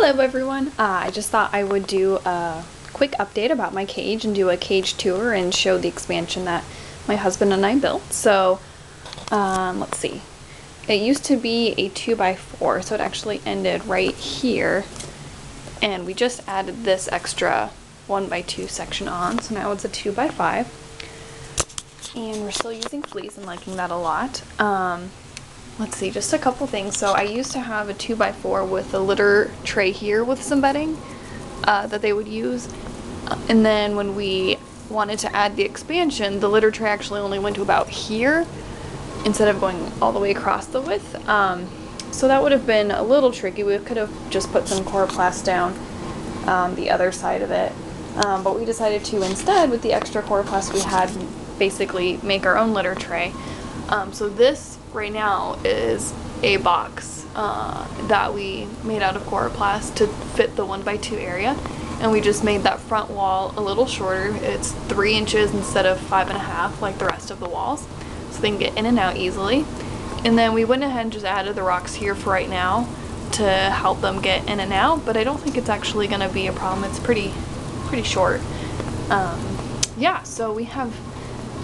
Hello everyone. I just thought I would do a quick update about my cage and do a cage tour and show the expansion that my husband and I built. So let's see. It used to be a 2x4, so it actually ended right here, and we just added this extra 1x2 section on, so now it's a 2x5, and we're still using fleece and liking that a lot. Let's see, just a couple things. So I used to have a 2x4 with a litter tray here with some bedding that they would use. And then when we wanted to add the expansion, the litter tray actually only went to about here instead of going all the way across the width. So that would have been a little tricky. We could have just put some coroplast down the other side of it. But we decided to instead, with the extra coroplast we had, basically make our own litter tray. So this right now is a box that we made out of coroplast to fit the 1x2 area, and we just made that front wall a little shorter. It's 3 inches instead of 5.5 like the rest of the walls, so they can get in and out easily. And then we went ahead and just added the rocks here for right now to help them get in and out, but I don't think it's actually going to be a problem. It's pretty short. Yeah, so we have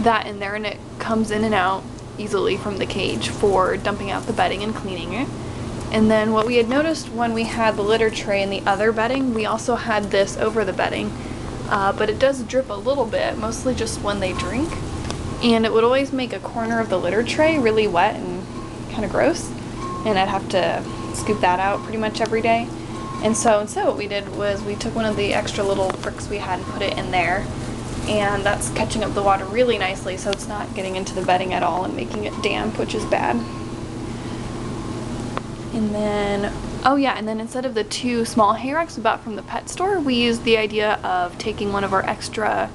that in there, and it comes in and out easily from the cage for dumping out the bedding and cleaning it. And then what we had noticed when we had the litter tray and the other bedding, we also had this over the bedding, but it does drip a little bit, mostly just when they drink, and it would always make a corner of the litter tray really wet and kind of gross, and I'd have to scoop that out pretty much every day. And so instead what we did was we took one of the extra little bricks we had and put it in there, and that's catching up the water really nicely, so it's not getting into the bedding at all and making it damp, which is bad. And then, oh yeah, and then instead of the 2 small hay racks we bought from the pet store, we used the idea of taking one of our extra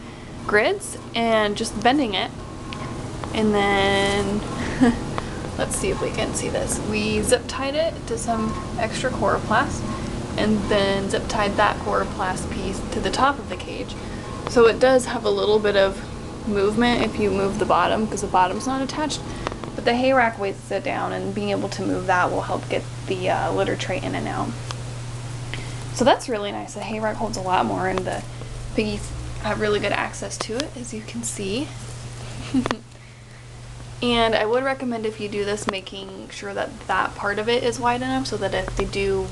grids and just bending it. And then, let's see if we can see this. We zip tied it to some extra coroplast, and then zip tied that coroplast piece to the top of the cage. So it does have a little bit of movement if you move the bottom, because the bottom's not attached, but the hay rack weighs it down, and being able to move that will help get the litter tray in and out. So that's really nice. The hay rack holds a lot more, and the piggies have really good access to it, as you can see. And I would recommend, if you do this, making sure that that part of it is wide enough so that if they do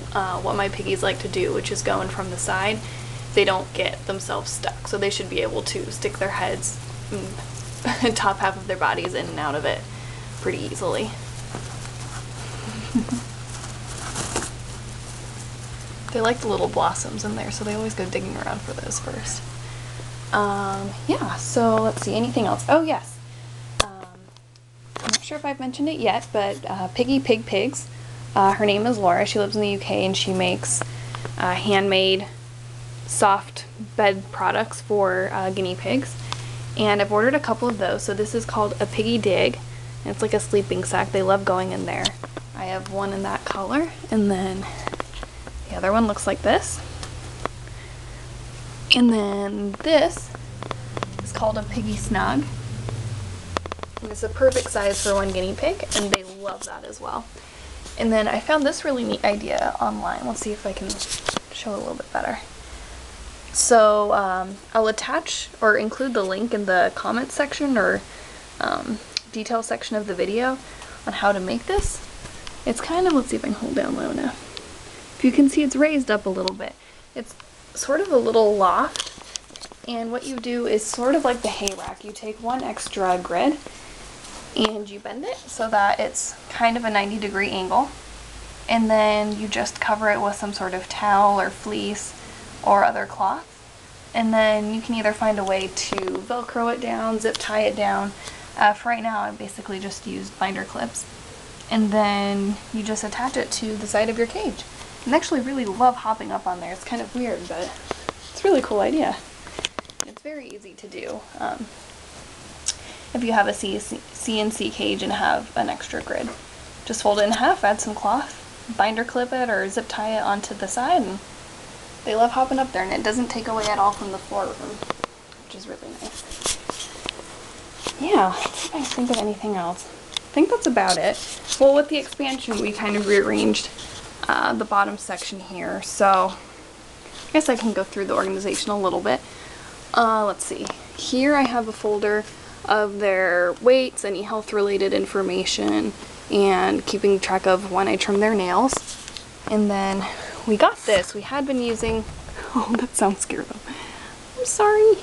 what my piggies like to do, which is going from the side, they don't get themselves stuck. So they should be able to stick their heads and top half of their bodies in and out of it pretty easily. They like the little blossoms in there, so they always go digging around for those first. Yeah, so let's see, anything else? Oh yes, I'm not sure if I've mentioned it yet, but Piggy Pig Pigs, her name is Laura. She lives in the UK, and she makes handmade soft bed products for guinea pigs, and I've ordered a couple of those. So this is called a piggy dig, and it's like a sleeping sack. They love going in there. I have one in that color, and then the other one looks like this, and then this is called a piggy snug, and it's a perfect size for one guinea pig, and they love that as well. And then I found this really neat idea online. Let's see if I can show it a little bit better. So I'll attach or include the link in the comment section or detail section of the video on how to make this. It's kind of, let's see if I can hold down low enough. If you can see, it's raised up a little bit. It's sort of a little loft, and what you do is sort of like the hay rack. You take one extra grid and you bend it so that it's kind of a 90-degree angle, and then you just cover it with some sort of towel or fleece or other cloth, and then you can either find a way to velcro it down, zip tie it down. For right now I basically just used binder clips, and then you just attach it to the side of your cage. And I actually really love hopping up on there. It's kind of weird, but it's a really cool idea. It's very easy to do. If you have a C&C cage and have an extra grid, just fold it in half, add some cloth, binder clip it or zip tie it onto the side, and they love hopping up there, and it doesn't take away at all from the floor room, which is really nice. Yeah, let's see if I can think of anything else. I think that's about it. Well, with the expansion, we kind of rearranged the bottom section here. So I guess I can go through the organization a little bit. Let's see. Here I have a folder of their weights, any health related information, and keeping track of when I trim their nails. And then we got this. We had been using, oh, that sounds scary though. I'm sorry.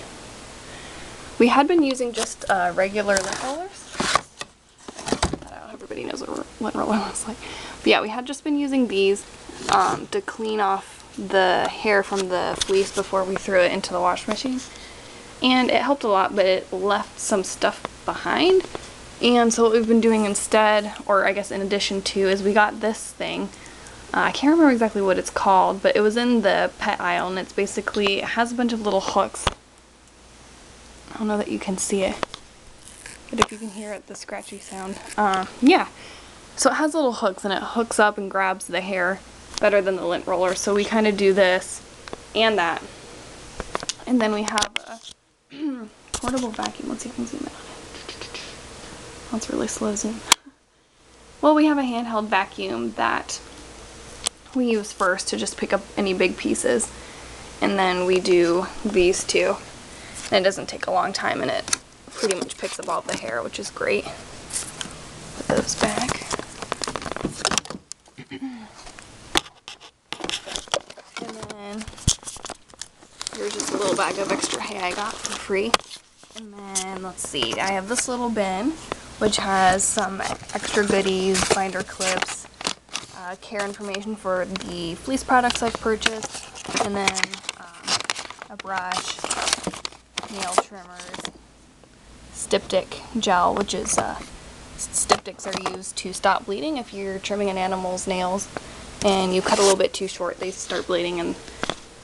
We had been using just regular lint rollers. I don't know, everybody knows what a lint roller looks like. But yeah, we had just been using these to clean off the hair from the fleece before we threw it into the wash machine. And it helped a lot, but it left some stuff behind. And so what we've been doing instead, or I guess in addition to, is we got this thing. I can't remember exactly what it's called, but it was in the pet aisle, and it's basically, it has a bunch of little hooks. I don't know that you can see it, but if you can hear it, the scratchy sound. Yeah, so it has little hooks, and it hooks up and grabs the hair better than the lint roller. So we kind of do this and that. And then we have a portable vacuum. Let's see if I can zoom in on it. Oh, it's really slow zoom. Well, we have a handheld vacuum that we use first to just pick up any big pieces, and then we do these two. And it doesn't take a long time, and it pretty much picks up all the hair, which is great. Put those back. And then here's just a little bag of extra hay I got for free. And then let's see, I have this little bin which has some extra goodies, binder clips, care information for the fleece products I've purchased, and then a brush, nail trimmers, styptic gel, which is styptics are used to stop bleeding if you're trimming an animal's nails and you cut a little bit too short, they start bleeding and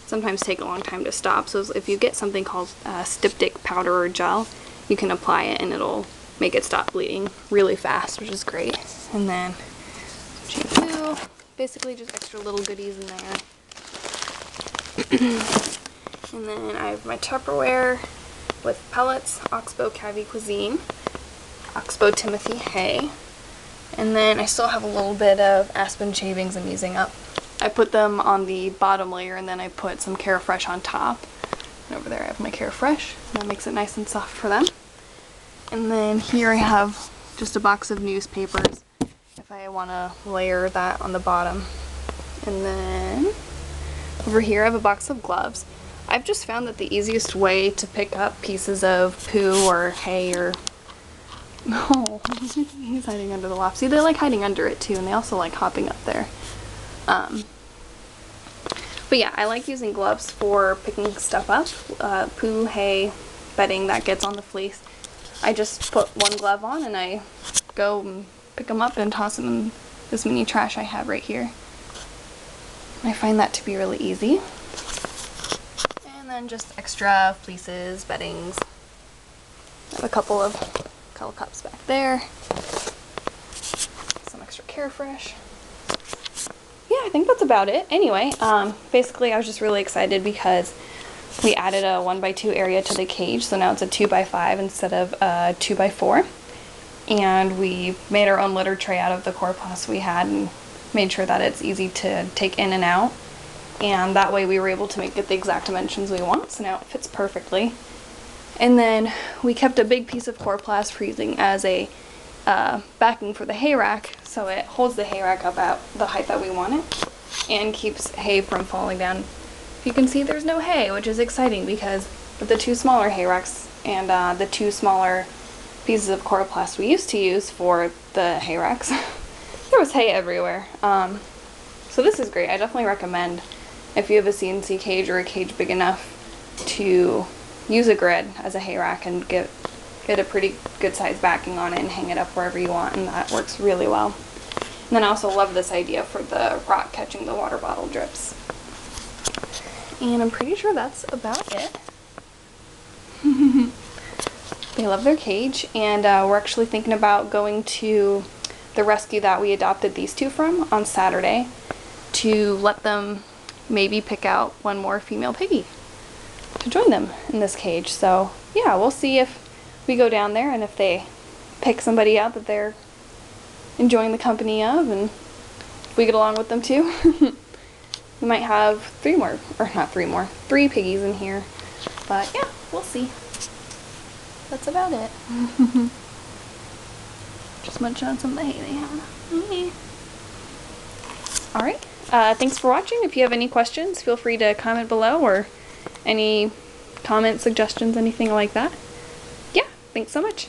sometimes take a long time to stop. So if you get something called styptic powder or gel, you can apply it and it'll make it stop bleeding really fast, which is great. And then shampoo, basically just extra little goodies in there. And then I have my Tupperware with pellets, Oxbow Cavi Cuisine, Oxbow Timothy hay, and then I still have a little bit of aspen shavings I'm using up. I put them on the bottom layer, and then I put some Carefresh on top. And over there I have my Carefresh, and that makes it nice and soft for them. And then here I have just a box of newspapers if I want to layer that on the bottom. And then over here I have a box of gloves. I've just found that the easiest way to pick up pieces of poo or hay or... Oh, he's hiding under the loft. See, they like hiding under it too, and they also like hopping up there. But yeah, I like using gloves for picking stuff up. Poo, hay, bedding that gets on the fleece. I just put one glove on and I go and pick them up and toss them in this mini trash I have right here. I find that to be really easy. And then just extra fleeces, beddings. I have a couple of cuddle cups back there. Some extra Carefresh. Yeah, I think that's about it. Anyway, basically I was just really excited because we added a 1x2 area to the cage, so now it's a 2x5 instead of a 2x4. And we made our own litter tray out of the coroplast we had and made sure that it's easy to take in and out. And that way we were able to make it the exact dimensions we want, so now it fits perfectly. And then we kept a big piece of coroplast for using as a backing for the hay rack, so it holds the hay rack up at the height that we want it and keeps hay from falling down. You can see there's no hay, which is exciting because with the two smaller hay racks and the two smaller pieces of coroplast we used to use for the hay racks, there was hay everywhere. So this is great. I definitely recommend if you have a C&C cage or a cage big enough to use a grid as a hay rack and get a pretty good size backing on it and hang it up wherever you want, and that works really well. And then I also love this idea for the rock catching the water bottle drips. And I'm pretty sure that's about it. They love their cage, and we're actually thinking about going to the rescue that we adopted these two from on Saturday to let them maybe pick out one more female piggy to join them in this cage. So yeah, we'll see if we go down there and if they pick somebody out that they're enjoying the company of, and if we get along with them too. We might have three piggies in here. But yeah, we'll see. That's about it. Just munching on some of the hay they have. Alright, thanks for watching. If you have any questions, feel free to comment below, or any comments, suggestions, anything like that. Yeah, thanks so much.